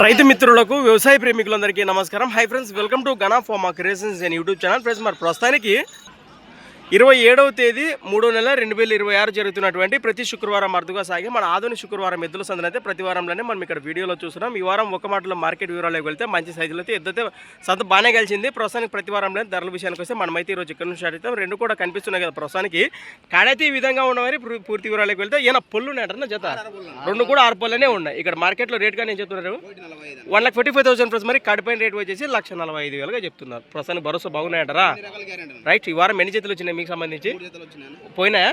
రైతు మిత్రులకు వ్యవసాయ ప్రేమికులందరికీ నమస్కారం. Hi friends, welcome to Gana pharma creations and YouTube channel. Friends, మరి ప్రస్తుతానికి 27వ తేదీ 3వ నెల 2026 జరుగుతున్నటువంటి ప్రతి శుక్రవారం అరుదుగా సాగే మన ఆధునిక శుక్రవారం ఎద్దుల సందనైతే ప్రతి వారంలోనే మనం ఇక్కడ వీడియోలో చూస్తున్నాం. ఈ వారం ఒక మాటలో మార్కెట్ వివరాలకు వెళ్తే మంచి సైజులో అయితే ఎద్దైతే సంత బాగానే కలిసింది. ప్రస్తుతానికి ప్రతి వారంలో ధరల విషయానికి వస్తే మనమైతే ఈరోజు ఇక్కడ నుంచి స్టార్ట్ అవుతాం. రెండు కూడా కనిపిస్తున్నాయి కదా ప్రస్తుతానికి. కాడైతే ఈ విధంగా ఉన్నవారి పూర్తి వివరాలకు వెళ్తే ఈయన పొల్లు ఉన్నాయంటారు జత రెండు కూడా 6 పళ్ళనే ఉన్నాయి. ఇక్కడ మార్కెట్లో రేట్గా నేను చెప్తున్నారు 1,45,000 ప్లస్. మరి కడిపైన రేట్ వచ్చేసి 1,45,000గా చెప్తున్నారు. ప్రస్తుతానికి భరోసా బాగున్నాయంటారా? రైట్. ఈ వారం ఎన్ని చేతులు వచ్చినాయి మీకు సంబంధించి? పోయినాయా?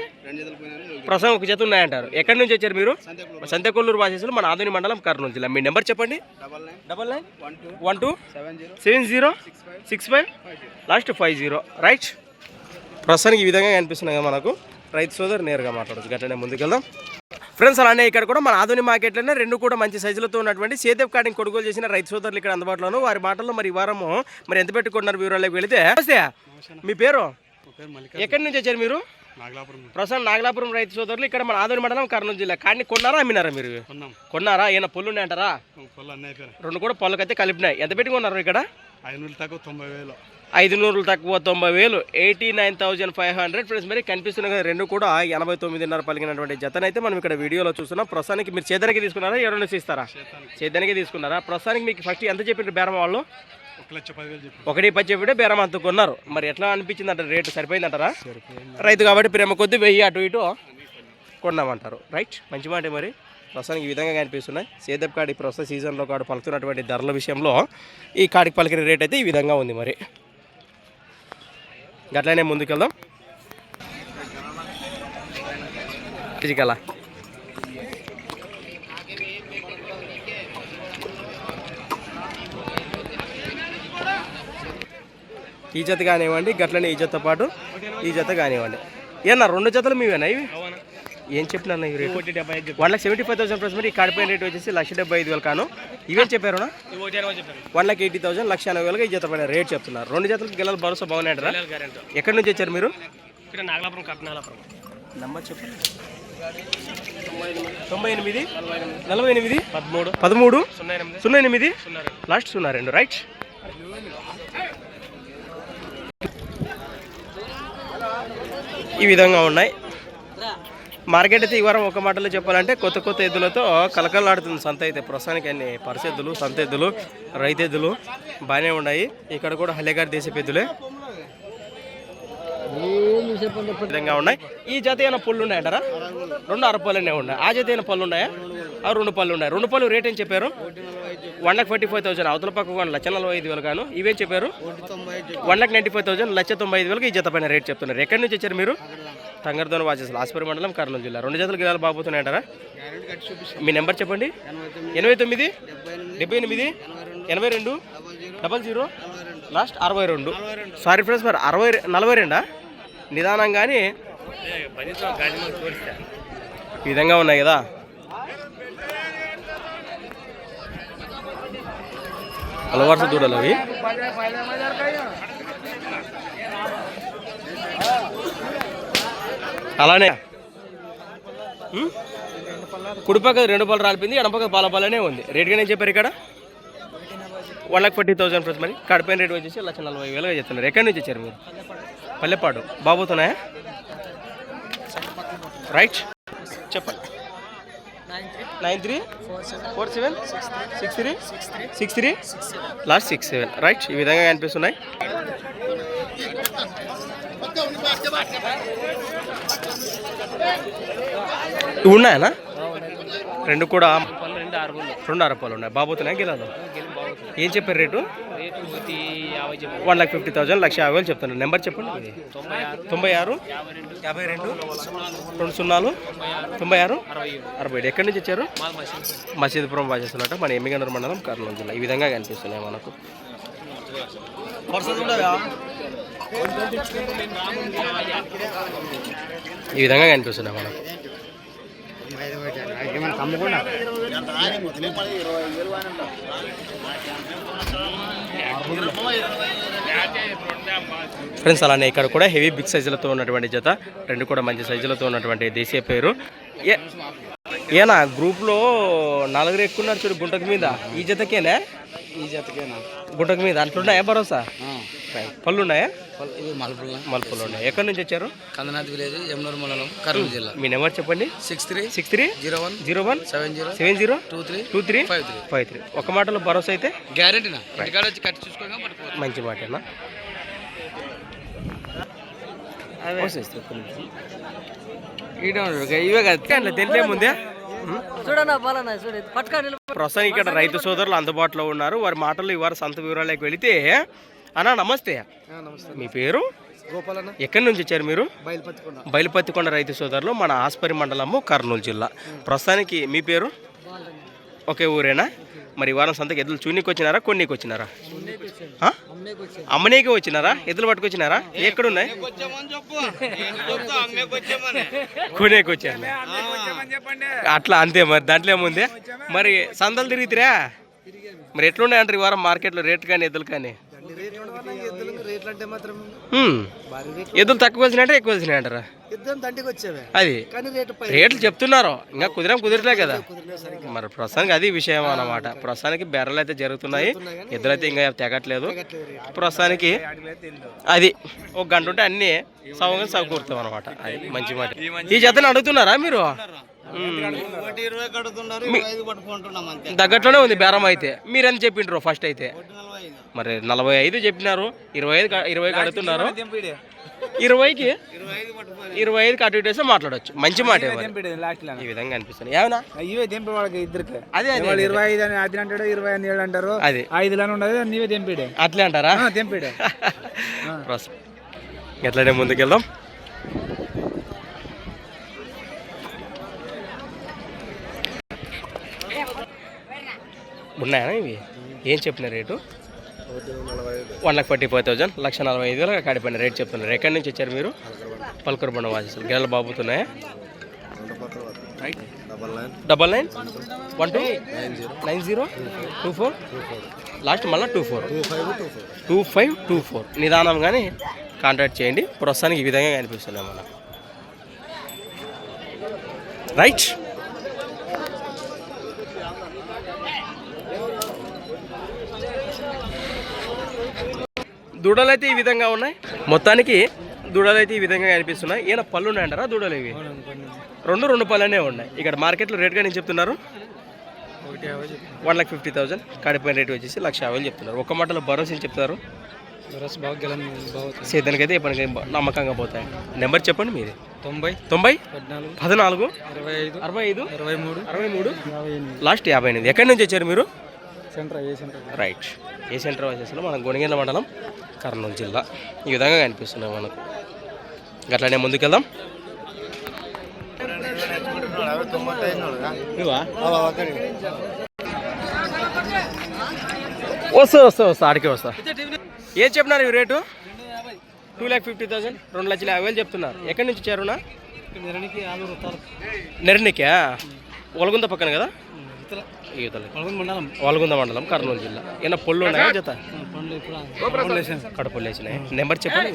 ప్రస్తుతం ఒక జత ఉన్నాయంటారు. ఎక్కడి నుంచి వచ్చారు మీరు? సంతకొల్లూరు వాసేసులు, మన ఆధునిక మండలం, కర్నూలు జిల్లా. మీ నెంబర్ చెప్పండి. 99127065 లాస్ట్ 50. రైట్. ప్రస్తుతానికి ఈ విధంగా కనిపిస్తున్నాయి కదా మనకు. రైతు సోదరు నేరుగా మాట్లాడచ్చు. గట్లనే ముందుకెళ్దాం ఫ్రెండ్స్. అలానే ఇక్కడ కూడా మన ఆధునిక మార్కెట్లోనే రెండు కూడా మంచి సైజులతో ఉన్నటువంటి సేదేవ్ కార్డింగ్ కొనుగోలు చేసిన రైతు సోదరులు ఇక్కడ అందుబాటులోను. వారి మాటల్లో మరి ఈ వారము మరి ఎంత పెట్టుకున్నారు వివరాలకు వెళితే, మీ పేరు? ఎక్కడి నుంచి వచ్చారు మీరు? ప్రస్తుతం నాగలాపురం రైతు సోదరులు, ఇక్కడ మన ఆధునిక మండలం, కర్నూలు జిల్లా. కానీ కొన్నారా అమ్మినారా మీరు? కొన్నారా? ఏమైనా పొల్లు ఉన్నాయంటారా? రెండు కూడా పొల్లకైతే కలిపినాయి. ఎంత పెట్టుకున్నారు ఇక్కడ? 500 తక్కువ 90,000. 500 తక్కువ 90,000, 89,500 ఫ్రెండ్స్. మరి కనిపిస్తున్నాయి కదా రెండు కూడా 89.5 పలికినటువంటి జతనైతే మనం ఇక్కడ వీడియోలో చూస్తున్నాం. ప్రస్తుతానికి మీరు చేదానికి తీసుకున్నారా? ఎవరైనా ఇస్తారా? చేదానికి తీసుకున్నారా? ప్రస్తుతానికి మీకు ఫస్ట్ ఎంత చెప్పారు బేరం వాళ్ళు? 1,10,000 చెప్పితే బేరం అంత కొన్నారు. మరి ఎట్లా అనిపించింది అంటారు? రేటు సరిపోయిందంటారా? రైతు కాబట్టి ప్రేమ కొద్ది 1000 అటు ఇటు కొన్నామంటారు. రైట్. మంచి మాట. మరి ప్రస్తుతానికి ఈ విధంగా కనిపిస్తున్నాయి. సేదప్ కాడి ప్రస్తుత సీజన్లో కాడు పలుకుతున్నటువంటి ధరల విషయంలో ఈ కాడికి పలికిన రేట్ అయితే ఈ విధంగా ఉంది. మరి గట్లనే ముందుకెళ్దాం. ఫిజికలా ఈ జత కానివ్వండి, గట్లనే ఈ జతతో పాటు ఈ జత కానివ్వండి. ఏమన్నా రెండు జతలు మీవేనా ఇవి? ఏం చెప్పినా ఇవి రేటు? 1,75,000 ప్లస్. మరి ఈ కాడిపోయిన రేటు వచ్చేసి 1,75,000 కాను. ఇవేం చెప్పారు? 1,80,000, 1,80,000 ఈ జత పైన రేట్ చెప్తున్నారు. రెండు జతలకు గెలలు భరోసా బాగున్నాయంటారా? ఎక్కడి నుంచి వచ్చారు మీరు? నంబర్ చెప్పండి. 98 48 13 08 లాస్ట్ 02. రైట్. ఈ విధంగా ఉన్నాయి మార్కెట్ అయితే. ఈ వారం ఒక మాటలో చెప్పాలంటే కొత్త కొత్త ఎద్దులతో కలకలాడుతుంది సంత అయితే. ప్రస్తుతానికి అన్ని పరిసెద్దులు, సంత ఎద్దులు, రైతు ఎద్దులు బాగానే ఉన్నాయి. ఇక్కడ కూడా హల్లేగారి దేశపు ఎద్దులే విధంగా ఉన్నాయి. ఈ జత అయిన పళ్ళు ఉన్నాయంటారా? రెండు 6 పళ్ళనే ఉన్నాయి. ఆ జత అయిన పళ్ళు ఉన్నాయా? ఆ 2 పళ్ళు ఉన్నాయి. 2 పళ్ళు రేట్ ఏం చెప్పారు? 1,45,000. అవతల పక్క 1,45,000 కాను. ఇవేం చెప్పారు? 1,95,000, 1,95,000 ఈ జత పైన రేట్ చెప్తున్నారు. ఎక్కడి నుంచి వచ్చారు మీరు? తంగర్దోన వాచేసులు, ఆస్పరి మండలం, కర్నూలు జిల్లా. రెండు జతలు గిరాలు బాగుతున్నాయంటారా? మీ నెంబర్ చెప్పండి. 89 78 82 00 లాస్ట్ 62. సారీ ఫ్రెండ్స్, మరి 42 నిదానం కానీ ఈ విధంగా ఉన్నాయి కదా. అలవాటు దూడలు అవి. అలానే కుడిపక్క 2 పళ్ళు రాలిపోయింది, ఎడపక్క పాలపాలనే ఉంది. రేట్గా నేను చెప్పారు ఇక్కడ 1,40,000 ప్లస్. మరి కడిపోయిన రేట్ వచ్చేసి 1,40,000 చెప్తున్నారు. ఎక్కడి నుంచి వచ్చారు మీరు? పల్లెపాడు. బాబోతున్నాయా? రైట్. చెప్పండి. 93476363 లాస్ట్ 67. రైట్. ఈ విధంగా కనిపిస్తున్నాయి. ఇవి ఉన్నాయనా? రెండు కూడా 2 6 పళ్ళు ఉన్నాయి. బాబోతున్నాయి గిలాలు. ఏం చెప్పారు రేటు? 1,50,000, 1,50,000 చెప్తున్నారు. నెంబర్ చెప్పండి. 96 52 20 96 67. ఎక్కడి నుంచి వచ్చారు? మసీదుపురం వాచేస్తున్నట్ట, మన ఎమ్మిగనూరు మండలం, కర్నూలు జిల్లా. ఈ విధంగా కనిపిస్తున్నాయి మనకు. ఈ విధంగా కనిపిస్తున్నాయి మనకు. ఫ్రెండ్స్, అలానే ఇక్కడ కూడా హెవీ బిగ్ సైజులతో ఉన్నటువంటి జత, రెండు కూడా మంచి సైజులతో ఉన్నటువంటి దేశీయ పేరు ఏనా గ్రూప్లో నలుగురు ఎక్కున్నారు చూడు గుంటకు మీద ఈ జతకేనా ఈ జతకేనా గుంటకు మీద అట్లున్నాయా భరోసా పళ్ళు ఉన్నాయా ఇది మలుపులు ఉన్నాయి. ఎక్కడి నుంచి వచ్చారు? కందనాథ్ విలేజ్ యమునూరు మండలం కర్నూలు జిల్లా. మీ నెంబర్ చెప్పండి. 630170232353. ఒక మాటలో భరోసా అయితే గ్యారెంటీనా వచ్చి కట్టి చూసుకోగా మంచి మాటేనా? ఇవే కదా తెలిపే ముందే. ప్రస్తుతానికి ఇక్కడ రైతు సోదరులు అందుబాటులో ఉన్నారు. వారి మాటలు ఇవాళ సంత వివరాలకు వెళితే అన్నా నమస్తే. మీ పేరు? గోపాలన్న. ఎక్కడి నుంచి వచ్చారు మీరు? బయలుపత్తికొండ రైతు సోదరులు, మన ఆస్పరి మండలము, కర్నూలు జిల్లా. ప్రస్తుతానికి మీ పేరు? ఒకే ఊరేనా? మరి ఈ వారం సంతకి ఎద్దులు చూనికి వచ్చినారా, కొన్నికి వచ్చినారా? అమ్మనీకి వచ్చినారా? ఎద్దులు పట్టుకొచ్చినారా? ఎక్కడున్నాయి? కొనేకి వచ్చారు అట్లా అంతే. మరి దాంట్లో ఏముంది? మరి సంతలు తిరిగితే మరి ఎట్లున్నాయంటారు ఈ వారం మార్కెట్లో రేట్ కానీ ఎద్దులు కానీ? ఎద్దులు తక్కువ వచ్చినాయంటే ఎక్కువ వచ్చినాయంటారా? అది రేట్లు చెప్తున్నారు, ఇంకా కుదిరట్లే కదా. మరి ప్రస్తుతానికి అది విషయం అన్నమాట. ప్రస్తుతానికి బెర్రలు అయితే జరుగుతున్నాయి, ఎద్దులైతే ఇంకా తెగట్లేదు. ప్రస్తుతానికి అది ఒక గంట ఉంటే అన్ని సౌగా సౌకూరుతాం అనమాట. అది మంచి మాట. ఈ జతను అడుగుతున్నారా మీరు? తగ్గట్లోనే ఉంది బేరం అయితే. మీరు ఎంత చెప్పిండ్రు ఫస్ట్ అయితే? మరి 45 చెప్పినారు, 25 అడుగుతున్నారు. 20కి అటు ఇటు వేస్తే మాట్లాడచ్చు. మంచి మాట ఈ విధంగా అనిపిస్తుంది. ఏమన్నా ఇవే తెంపి వాళ్ళకి ఇద్దరికి అదే 25 అని అది అంటాడు, 25 అంటారు. అది 5 ఉండదు, నీవే తెంపిడే అట్లే అంటారా? తెంపిడే. ఎట్లనే ముందుకెళ్దాం. ఉన్నాయా ఇవి? ఏం చెప్పిన రేటు? 1,45,000, 1,45,000 కాడిపోయిన రేట్ చెప్తున్నారు. ఎక్కడి నుంచి వచ్చారు మీరు? పల్కూరు బండ వాసేసారు. గిరల బాబుతున్నాయా? 99129024 లాస్ట్ మళ్ళీ 2524 నిదానం కానీ కాంటాక్ట్ చేయండి. ప్రస్తుతానికి ఈ విధంగా కనిపిస్తున్నాయి మనం. రైట్. దూడలైతే ఈ విధంగా ఉన్నాయి. మొత్తానికి దూడలైతే ఈ విధంగా కనిపిస్తున్నాయి. ఈయన పళ్ళు ఉన్నాయంటారా దూడలు? ఇవి రెండు పళ్ళనే ఉన్నాయి. ఇక్కడ మార్కెట్లో రేట్గా నేను చెప్తున్నారు 1,50,000. కాడిపోయిన రేట్ వచ్చేసి 1,50,000 చెప్తున్నారు. ఒక్క మాటలో భరోసా చెప్తారు. సేద్యానికైతే ఎప్పటికీ నమ్మకంగా పోతాయి. నెంబర్ చెప్పండి మీది. 90 14 65 23 లాస్ట్ 58. ఎక్కడి నుంచి వచ్చారు మీరు? రైట్. ఏ సెంటర్ వచ్చేసి మనం గొనిగేళ్ళ మండలం, కర్నూలు జిల్లా. ఈ విధంగా కనిపిస్తున్నాయి మనకు. అట్లానే ముందుకెళ్దాం. వస్తా ఆడికే వస్తా. ఏం చెప్పినారు ఈ రేటు? 2,50,000, 2,50,000 చెప్తున్నారు. ఎక్కడి నుంచి చేరునా? నెరనికా? ఒలగుంద పక్కన కదా? వలగుంద మండలం, కర్నూలు జిల్లా. ఏమన్నా పళ్ళు ఉన్నాయా జత? కడుపులు వేసినాయి. నెంబర్ చెప్పండి.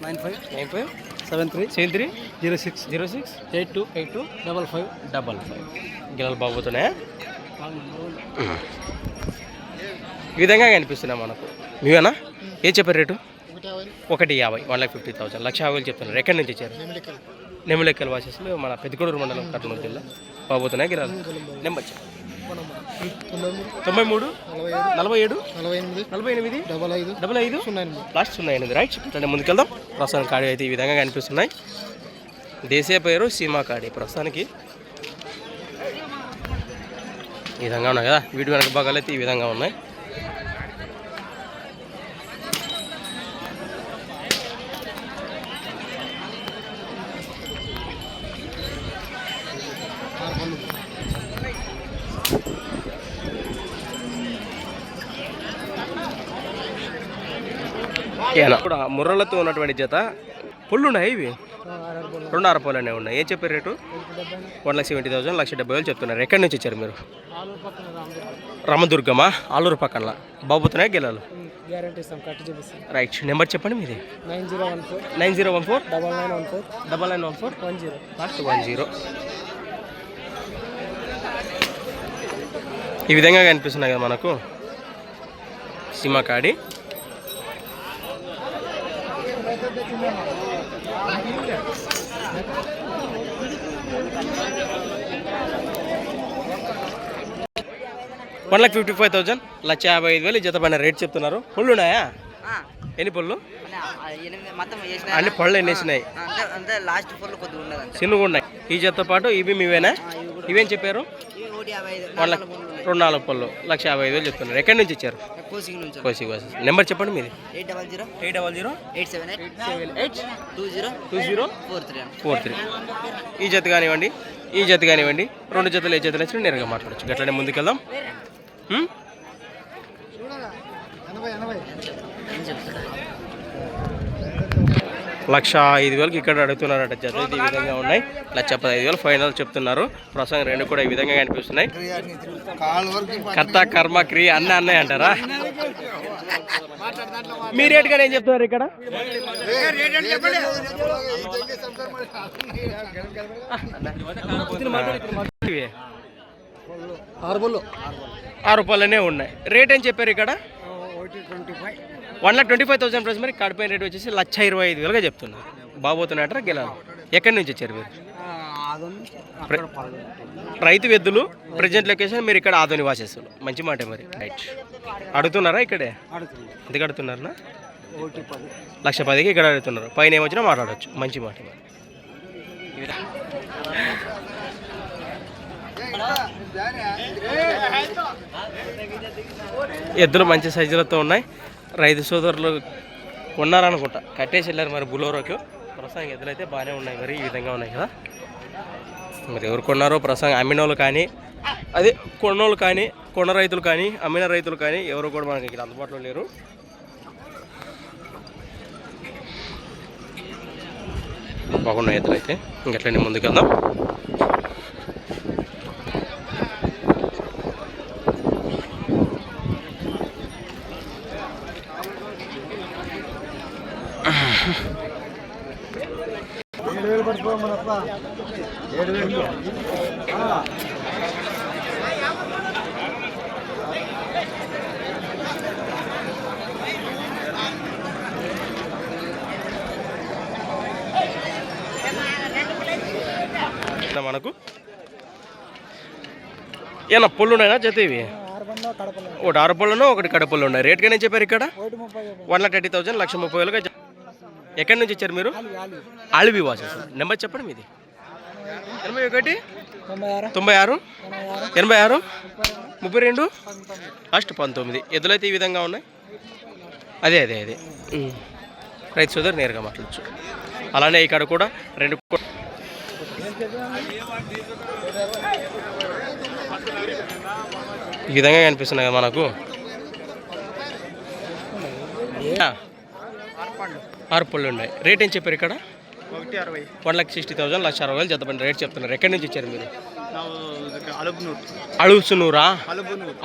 957306828255 గిన్నెలు బాగుతున్నాయా? ఈ విధంగా కనిపిస్తున్నాయి మనకు. మీవేనా? ఏం చెప్పారు రేటు? 1,50,000, 1,50,000, 1,50,000 చెప్తున్నారు. ఎక్కడి నుంచి వచ్చారు? నెమ్మిలెక్కల వాసేసులు, మన పెద్దకొడూరు మండలం, కర్నూలు జిల్లా. బాగుతున్నాయి గిరాలు. Number 93 47 48 55 last 08. రైట్. అంటే ముందుకెళ్దాం. ప్రస్తుతానికి కాడి అయితే ఈ విధంగా కనిపిస్తున్నాయి. దేశీయ పేరు సీమా కాడి. ప్రస్తుతానికి ఈ విధంగా ఉన్నాయి కదా. వీటి వెనక భాగాలు అయితే ఈ విధంగా ఉన్నాయి. ఇప్పుడు ముర్రలతో ఉన్నటువంటి జత పుళ్ళు ఉన్నాయి. ఇవి 2 అరపోలనే ఉన్నాయి. ఏం చెప్పారు రేటు? 1,70,000, 1,70,000 చెప్తున్నారు. ఎక్కడి నుంచి వచ్చారు మీరు? రామదుర్గమా? ఆలూరు పక్కన. బాబుతున్నాయి గిలాలు. రైట్. నెంబర్ చెప్పండి మీది. 9014 9914 10 లాస్ట్ 10. ఈ విధంగా కనిపిస్తున్నాయి కదా మనకు సిమకాడి. వన్ 1,55,000 1,55,000 జత పైన రేట్ చెప్తున్నారు. పళ్ళు ఉన్నాయా? ఎన్ని పళ్ళు? అన్ని పళ్ళు ఎన్ని వేసినాయి? చిన్నగా ఉన్నాయి. ఈ జతతో పాటు ఇవి మీవేనా? ఇవేం చెప్పారు? 2-4 పళ్ళు 1,55,000 చెప్తున్నారు. ఎక్కడి నుంచి ఇచ్చారు? కోసి. నెంబర్ చెప్పండి మీది. 800-878-2043. ఈ జత కానివ్వండి, ఈ జత కానివ్వండి, 2 జతలు ఏ జతలు వచ్చినా నేరుగా మాట్లాడచ్చు. గట్లనే ముందుకెళ్దాం. 1,05,000 ఇక్కడ అడుగుతున్నారట. జత అయితే ఈ విధంగా ఉన్నాయి. 1,15,000 ఫైనల్ చెప్తున్నారు. ప్రసంగం రెండు కూడా ఈ విధంగా కనిపిస్తున్నాయి. కర్త కర్మ క్రియ అన్నయ్య అంటారా? మీ రేట్ కూడా ఏం చెప్తున్నారు ఇక్కడ? 6 పళ్ళనే ఉన్నాయి. రేట్ ఏం చెప్పారు ఇక్కడ? 1,25,000 ప్రైస్. మరి కడిపోయిన రేట్ వచ్చేసి 1,25,000 చెప్తున్నారు. బాబోతున్నాయంటారా గెలాలి? ఎక్కడి నుంచి వచ్చారు మీరు? రైతు వెద్దులు ప్రజెంట్ లొకేషన్ మీరు ఇక్కడ ఆదోని వాసేస్తారు. మంచి మాట మరి. రైట్. అడుగుతున్నారా ఇక్కడే? ఎందుకు అడుగుతున్నారా? 1,10,000కి ఇక్కడ అడుగుతున్నారు. పైన ఏమొచ్చినా మాట్లాడవచ్చు. మంచి మాట మరి. ఎద్దులు మంచి సైజులతో ఉన్నాయి. రైతు సోదరులు ఉన్నారనుకుంటా, కట్టేసి వెళ్ళారు మరి బులోరోకి. ప్రస్తుతానికి ఎద్దులు అయితే బాగానే ఉన్నాయి. మరి ఈ విధంగా ఉన్నాయి కదా. మరి ఎవరు కొన్నారో ప్రస్తుతం అమ్మిన వాళ్ళు కానీ, అదే కొన్నోళ్ళు కానీ, కొన్న రైతులు కానీ, అమ్మిన రైతులు కానీ ఎవరు కూడా మనకి ఇక్కడ అందుబాటులో లేరు. బాగున్నాయి ఎద్దులు అయితే. ఇంకెట్లనే ముందుకెళ్దాం. మనకు ఏమన్నా పళ్ళు ఉన్నాయా జత? ఇవి ఒకటి 6 పళ్ళును, ఒకటి కడపళ్ళు ఉన్నాయి. రేట్ కానీ చెప్పారు ఇక్కడ? 1,30,000 1,30,000. ఎక్కడి నుంచి వచ్చారు మీరు? ఆలివి వాసెస్. నెంబర్ చెప్పండి మీది. 81 96 86 32 లాస్ట్ 19. ఎద్దులైతే ఈ విధంగా ఉన్నాయి. అదే రైతు సోదరు నేరుగా మాట్లాడచ్చు. అలానే ఇక్కడ కూడా 2 ఈ విధంగా కనిపిస్తున్నాయి కదా మనకు. 6 పళ్ళు ఉన్నాయి. రేట్ ఏం చెప్పారు ఇక్కడ? 1,60,000 1,60,000 జత పని రేట్ చెప్తున్నారు. ఎక్కడి నుంచి ఇచ్చారు మీరు? అలుసునూరా?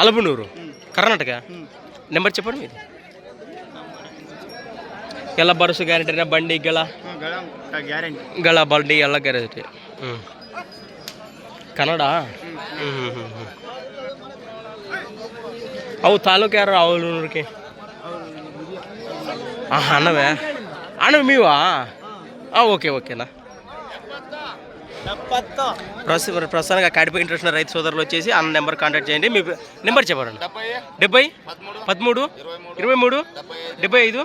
అలబునూరు, కర్ణాటక. నెంబర్ చెప్పండి మీది. ಎಲ್ಲ ಬರಸು ಗ್ಯಾರಂಟಿನ ಬಂಡಿ ಗಳ ಬಂಡಿ ಎಲ್ಲ ಗ್ಯಾರಂಟಿ. ಕನ್ನಡ. ಅವು ತಾಲೂಕು ಯಾರು ಅವಲೂರಿಗೆ? అన్నవే మీవా? ఓకే ఓకేనా. ప్రస్తుతానికి కాడిపోయి ఇంట్రెస్ట్ రైతు సోదరులు వచ్చేసి అన్న నెంబర్ కాంటాక్ట్ చేయండి. మీ నెంబర్ చెప్పండి. 70 13 23 75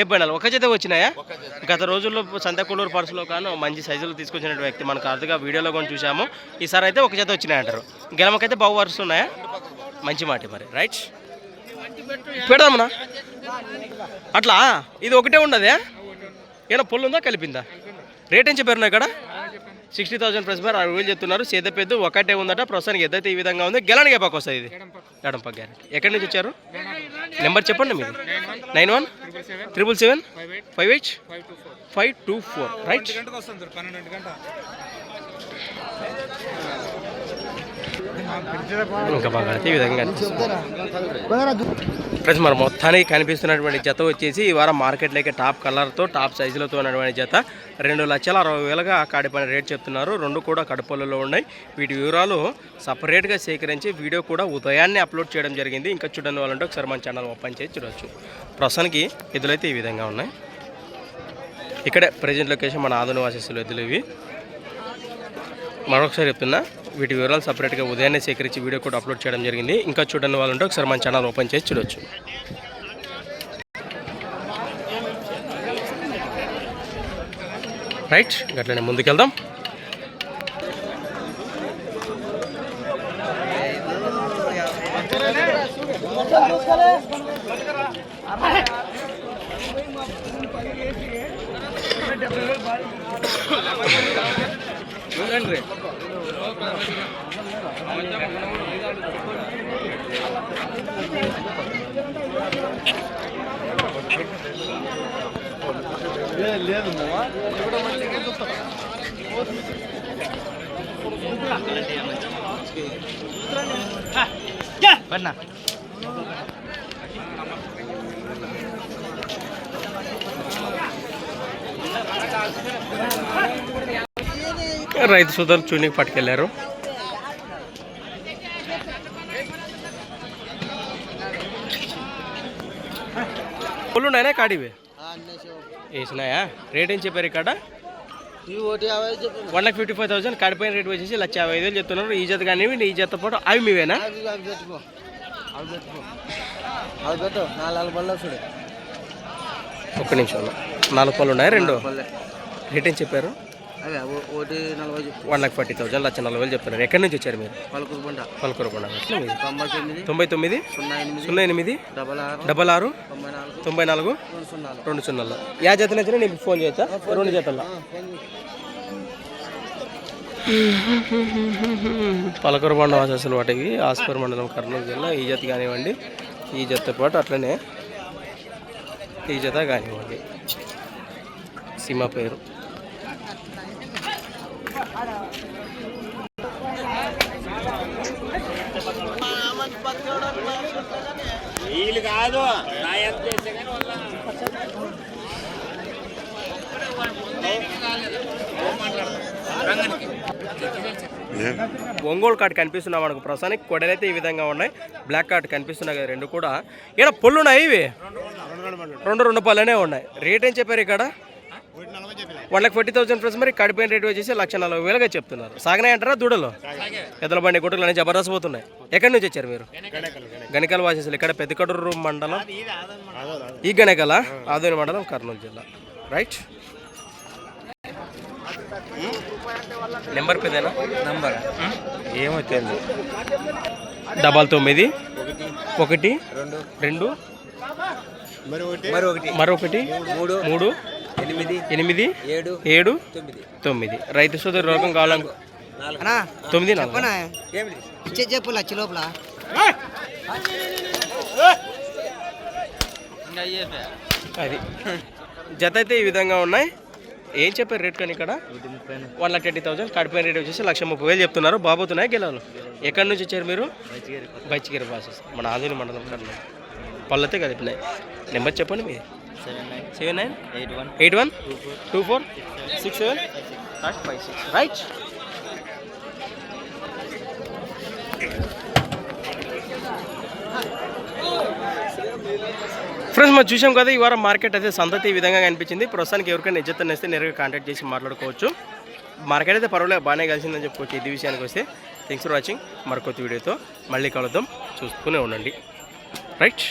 74. ఒక జత వచ్చినాయా? గత రోజుల్లో సంతకూలూరు పర్సులో కానీ మంచి సైజులు తీసుకొచ్చిన వ్యక్తి మనకు అర్థంగా వీడియోలో కూడా చూసాము. ఈసారి అయితే ఒక జత వచ్చినాయంటారు. గెలమకైతే బాగు వరుస ఉన్నాయా? మంచి మాట మరి. రైట్, పెడదామన్నా. అట్లా ఇది ఒకటే ఉండదే? ఏమన్నా పొల్లు ఉందా కలిపిందా? రేట్ ఏం చెప్పారు ఇక్కడ? 60,000 ప్లస్ బార్ 60,000 చెప్తున్నారు. సేద పెద్ద ఒకటే ఉందట. ప్రస్తుతానికి ఎద్దైతే ఈ విధంగా ఉంది. గెలానికి ఎపాకు వస్తుంది ఇది ఎడంపక్క గ్యారెంటీ. ఎక్కడి నుంచి వచ్చారు? నెంబర్ చెప్పండి మీరు. 91 777 58 524. రైట్. ఇంకా బాగా కడితే ఈ విధంగా కనిపిస్తుంది. ఫ్రెండ్స్ మరి మొత్తానికి కనిపిస్తున్నటువంటి జత వచ్చేసి ఈ వారం మార్కెట్లోకి టాప్ కలర్తో టాప్ సైజులతో ఉన్నటువంటి జత 2,60,000గా కాడిపైన రేట్ చెప్తున్నారు. రెండు కూడా కడుపులలో ఉన్నాయి. వీటి వివరాలు సపరేట్గా సేకరించి వీడియో కూడా ఉదయాన్నే అప్లోడ్ చేయడం జరిగింది. ఇంకా చూడని వాళ్ళంటే ఒకసారి మన ఛానల్ ఓపెన్ చేసి చూడవచ్చు. ప్రస్తుతానికి ఎద్దులైతే ఈ విధంగా ఉన్నాయి. ఇక్కడే ప్రజెంట్ లొకేషన్ మన ఆధునిక వాసస్సులు ఎద్దులు ఇవి. మరొకసారి చెప్తున్నా, వీటి వివరాలు సపరేట్గా ఉదయాన్నే సేకరించి వీడియో కూడా అప్లోడ్ చేయడం జరిగింది. ఇంకా చూడని వాళ్ళంటే ఒకసారి మన ఛానల్ ఓపెన్ చేసి చూడవచ్చు. రైట్, గట్లనే ముందుకెళ్దాం. రైతు సోదరులు చూనికి పట్టుకెళ్ళారు. పొల్లు ఉన్నాయా కాడివి వేసినాయా? రేట్ ఏం చెప్పారు ఇక్కడ? 1,55,000 కాడిపోయిన రేట్ వచ్చేసి 1,50,000 చెప్తున్నారు. ఈ జత కానీ ఈ జత పాటు అవి మీవేనా? ఒక్క నిమిషం, 4 పళ్ళు ఉన్నాయి. 2 రేట్ ఏం చెప్పారు? 1,40,000 1,40,000 చెప్తున్నారు. ఎక్కడి నుంచి వచ్చారు మీరు? పలుకురుబండ. 99 08 66 94 200. యా జత నచ్చిన నీకు ఫోన్ చేయొచ్చా? 2 జతల్లో పలకూరుబండ వాసస్సులు వాటివి ఆస్పర్ మండలం కర్నూలు జిల్లా. ఈ జత కానివ్వండి, ఈ జతతో పాటు అట్లనే ఈ జత కానివ్వండి. సీమ పేరు కాదు. ఒంగోలు కార్డు కనిపిస్తున్నా మనకు ప్రస్తుతానికి. కొడలైతే ఈ విధంగా ఉన్నాయి. బ్లాక్ కార్డు కనిపిస్తున్నాయి కదా 2 కూడా. ఇక్కడ పొల్లు ఉన్నాయి. ఇవి 2 పళ్ళనే ఉన్నాయి. రేట్ ఏం చెప్పారు ఇక్కడ? 1,40,000 ప్లస్. మరి కడిపోయిన రేట్ వచ్చేసి 1,40,000గా చెప్తున్నారు. సాగనాయి అంటారా దూడలు? ఎద్దల బండి గుట్టలు అనేవి జబర్దస్త్ పోతున్నాయి. ఎక్కడి నుంచి వచ్చారు మీరు? గణికల వాసేసులు. ఇక్కడ పెద్దకడూరు మండలం ఈ గణికల ఆదోని మండలం కర్నూలు జిల్లా. రైట్, నెంబర్ పెద్దనా? నంబర్ ఏమొచ్చింది? 99 1 2 మరొకటి 3 8 7 9. రైతు సోదరు రోగం కావాలను 9 చెప్పు లక్ష లోపల అది జత అయితే ఈ విధంగా ఉన్నాయి. ఏం చెప్పారు రేట్? కానీ ఇక్కడ 1,20,000 కడిపోయిన రేట్ వచ్చేసి 1,30,000 చెప్తున్నారు. బాబోతున్నాయి గెలవలు. ఎక్కడి నుంచి వచ్చారు మీరు? బచ్చిగిరి ప్రాసెస్ మన ఆధునిక మండలం కర్నూలు. పళ్ళతే కలిపినాయి. నెంబర్ చెప్పండి మీ. 7981 24 67 56. రైట్, ఫ్రెండ్స్ మనం చూసాం కదా ఈ వారం మార్కెట్ అయితే సంతతి ఈ విధంగా కనిపించింది. ప్రస్తుతానికి ఎవరికైనా నిజత నేస్తే నేరుగా కాంటాక్ట్ చేసి మాట్లాడుకోవచ్చు. మార్కెట్ అయితే పర్వాలేదు, బాగానే కలిసిందని చెప్పుకోవచ్చు. ఇది విషయానికి వస్తే థ్యాంక్స్ ఫర్ వాచింగ్. మరికొత్త వీడియోతో మళ్ళీ కలుద్దాం. చూస్తూనే ఉండండి. రైట్.